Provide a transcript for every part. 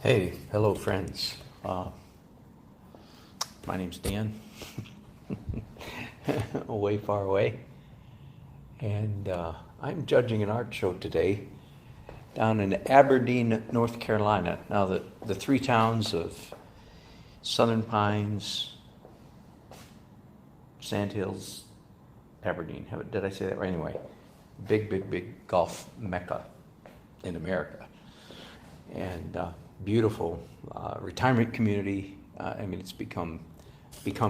Hey, hello friends. My name's Dan, way far away, and I'm judging an art show today down in Aberdeen, North Carolina. Now, the three towns of Southern Pines, Sandhills, Aberdeen. Did I say that right? Anyway, big golf mecca in America. And beautiful retirement community. I mean, it's become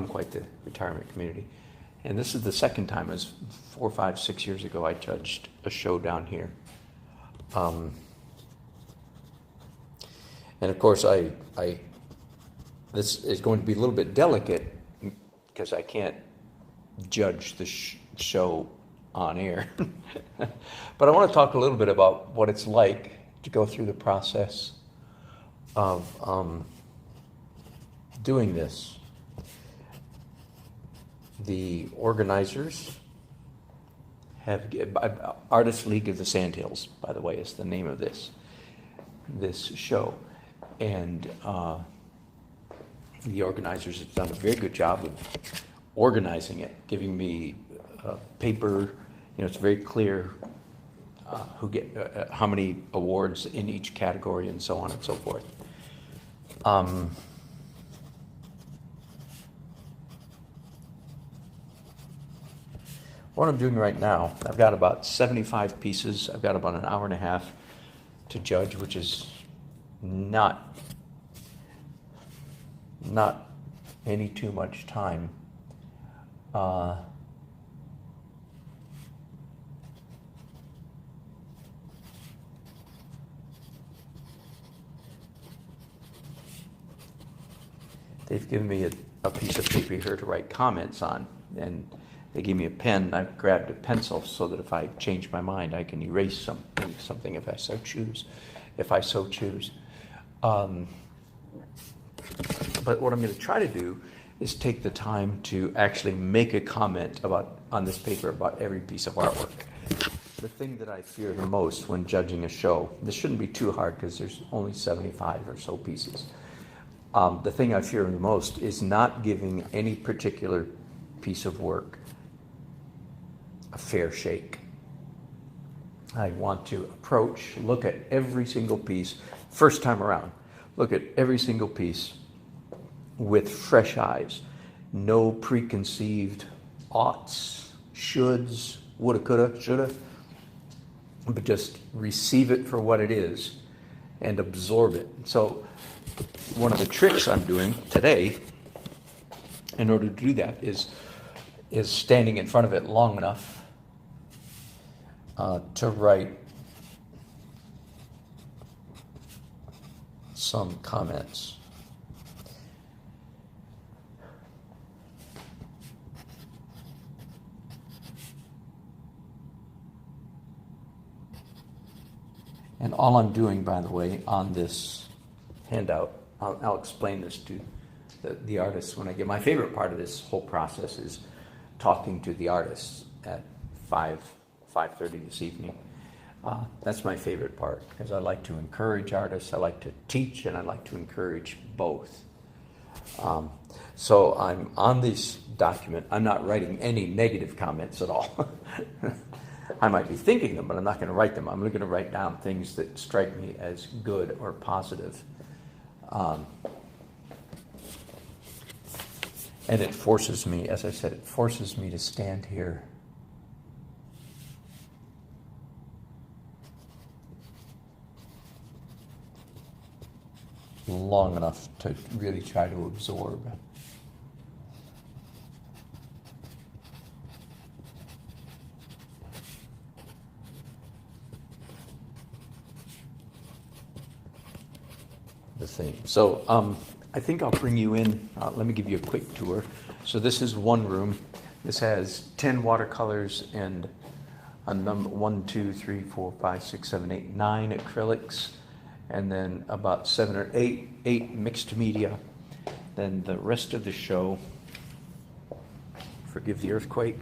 quite the retirement community. And this is the second time. It was 4, 5, 6 years ago I judged a show down here. And of course, this is going to be a little bit delicate because I can't judge the show on air. But I want to talk a little bit about what it's like to go through the process of doing this. The organizers have Artist League of the Sandhills, by the way, is the name of this show, and the organizers have done a very good job of organizing it, giving me paper. It's very clear who get how many awards in each category and so on and so forth. What I'm doing right now, I've got about 75 pieces. I've got about an hour and a half to judge, which is not any too much time. They've given me a piece of paper here to write comments on, and they gave me a pen. I've grabbed a pencil so that if I change my mind, I can erase something if I so choose. But what I'm going to try to do is take the time to actually make a comment on this paper about every piece of artwork. The thing that I fear the most when judging a show, this shouldn't be too hard because there's only 75 or so pieces. The thing I fear the most is not giving any particular piece of work a fair shake. I want to look at every single piece, first time around, look at every single piece with fresh eyes. No preconceived oughts, shoulds, woulda, coulda, shoulda, but just receive it for what it is and absorb it. So one of the tricks I'm doing today in order to do that is standing in front of it long enough to write some comments. And all I'm doing, by the way, on this handout, I'll explain this to the artists when I get. My favorite part of this whole process is talking to the artists at 5:30 this evening. That's my favorite part because I like to encourage artists, I like to teach, and I like to encourage both. So I'm on this document. I'm not writing any negative comments at all. I might be thinking them, but I'm not going to write them. I'm going to write down things that strike me as good or positive. And it forces me, as I said, to stand here long enough to really try to absorb. The theme. So I think I'll bring you in. Let me give you a quick tour. So this is one room. This has 10 watercolors and a number 1, 2, 3, 4, 5, 6, 7, 8, 9 acrylics, and then about 7 or 8 mixed media. Then the rest of the show, forgive the earthquake,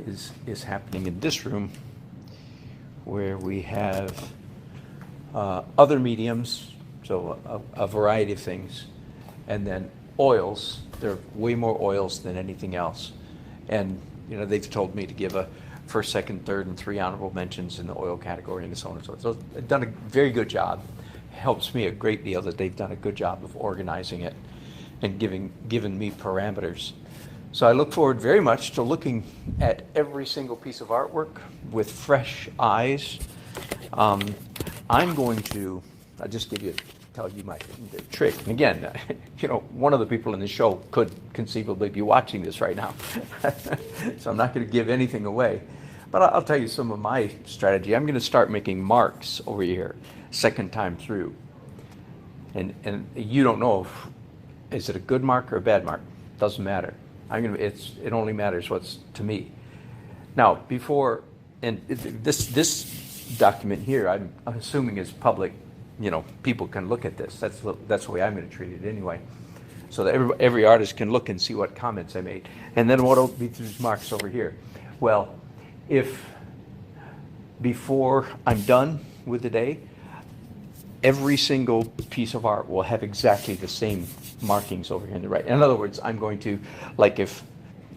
is happening in this room, where we have other mediums, So a variety of things. And then oils, there are way more oils than anything else. And, you know, they've told me to give a first, second, third, and 3 honorable mentions in the oil category and so on and so on. So they've done a very good job. Helps me a great deal that they've done a good job of organizing it and given me parameters. So I look forward very much to looking at every single piece of artwork with fresh eyes. I'm going to, I'll just tell you my trick. And again, you know, one of the people in the show could conceivably be watching this right now. So I'm not going to give anything away. But I'll tell you some of my strategy. I'm going to start making marks over here, second time through. And you don't know if, is it a good mark or a bad mark? Doesn't matter. It only matters what's to me. Now, before, and this document here, I'm assuming is public. You know, people can look at this. That's the way I'm going to treat it anyway. So that every artist can look and see what comments I made. And then what will be these marks over here? Well, if before I'm done with the day, every single piece of art will have exactly the same markings over here on the right. In other words, I'm going to, like if,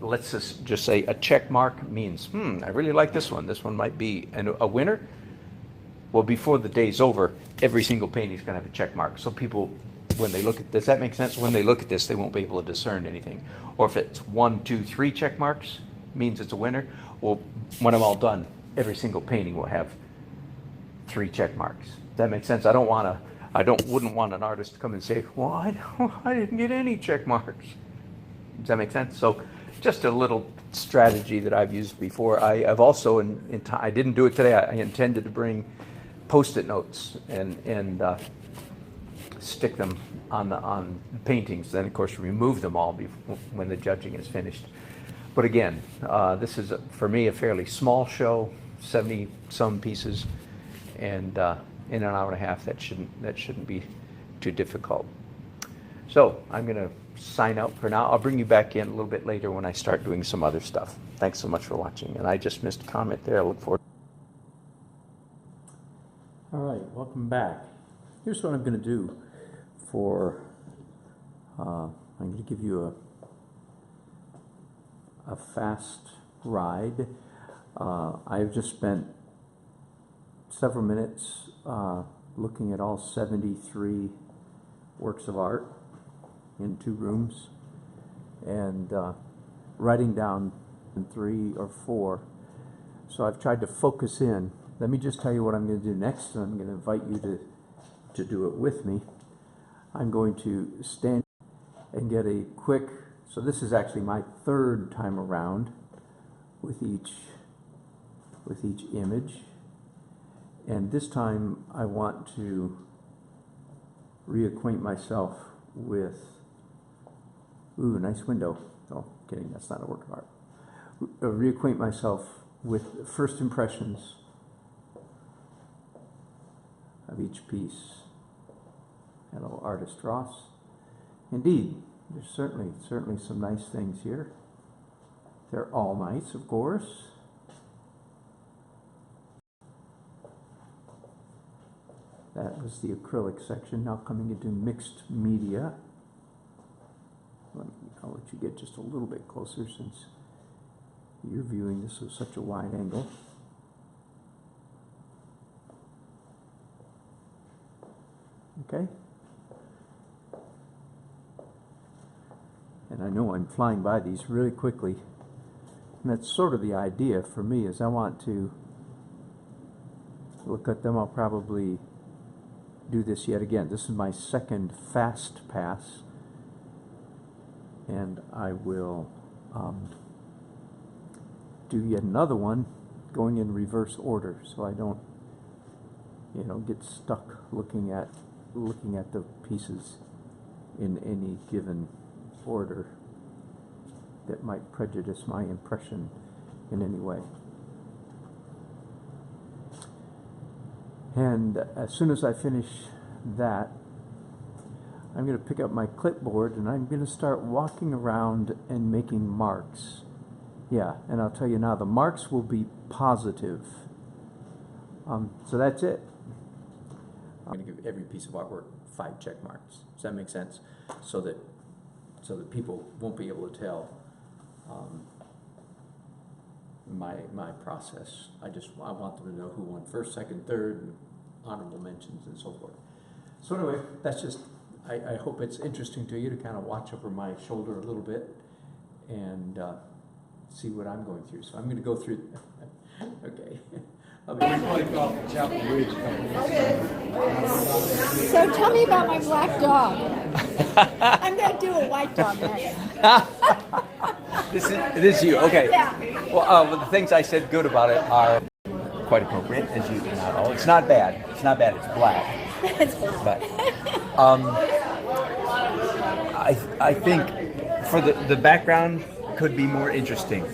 let's just say a check mark means, I really like this one. This one might be a winner. Well, before the day's over, every single painting is going to have a check mark. So people, when they look at, does that make sense? When they look at this, they won't be able to discern anything. Or if it's 1, 2, 3 check marks, means it's a winner. Well, when I'm all done, every single painting will have 3 check marks. Does that make sense? Wouldn't want an artist to come and say, well, I didn't get any check marks. Does that make sense? So just a little strategy that I've used before. I've also, I didn't do it today. I intended to bring Post-it notes and stick them on paintings. Then, of course, remove them all when the judging is finished. But again, this is, for me, a fairly small show, 70-some pieces, and in an hour and a half, that shouldn't be too difficult. So I'm going to sign out for now. I'll bring you back in a little bit later when I start doing some other stuff. Thanks so much for watching. And I just missed a comment there. I look forward. All right, welcome back. Here's what I'm going to do for, I'm going to give you a fast ride. I've just spent several minutes looking at all 73 works of art in 2 rooms and writing down 3 or 4. So I've tried to focus in. Let me just tell you what I'm going to do next, and I'm going to invite you to do it with me. I'm going to stand and get a quick, so this is actually my 3rd time around with each image. And this time I want to reacquaint myself with, nice window. Oh, kidding, that's not a work of art. Reacquaint myself with first impressions of each piece. Hello, artist Ross. Indeed, there's certainly some nice things here. They're all nice, of course. That was the acrylic section. Now coming into mixed media. I'll let you get just a little bit closer since you're viewing this with such a wide angle. Okay. And I know I'm flying by these really quickly. And that's sort of the idea for me, is I want to look at them. I'll probably do this yet again. This is my 2nd fast pass. And I will do yet another one going in reverse order, so I don't, get stuck looking at the pieces in any given order that might prejudice my impression in any way. And as soon as I finish that, I'm going to pick up my clipboard and I'm going to start walking around and making marks. Yeah, and I'll tell you now, the marks will be positive. So that's it. I'm going to give every piece of artwork 5 check marks. Does that make sense? So that people won't be able to tell my process. I want them to know who won first, second, third, and honorable mentions and so forth. So anyway, that's just, I hope it's interesting to you to kind of watch over my shoulder a little bit and see what I'm going through. So I'm going to go through, okay. So tell me about my black dog. I'm going to do a white dog next. This is you, okay. Yeah. Well, the things I said good about it are quite appropriate, as you not all. It's not bad. It's not bad. It's black. It's black. But I think for the background could be more interesting.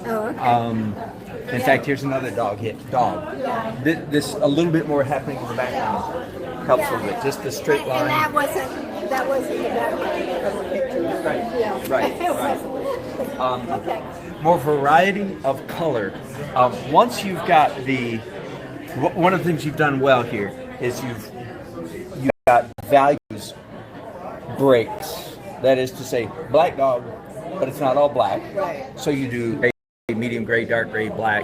Oh, okay. In fact, here's another dog. This a little bit more happening in the background helps a little bit. Just the straight line. And that wasn't the background of the picture. Right. Yeah. Right. It wasn't. Okay. More variety of color. Once you've got one of the things you've done well here is you've got values breaks. That is to say, black dog, but it's not all black. Right. So you do gray, medium gray, dark gray, black.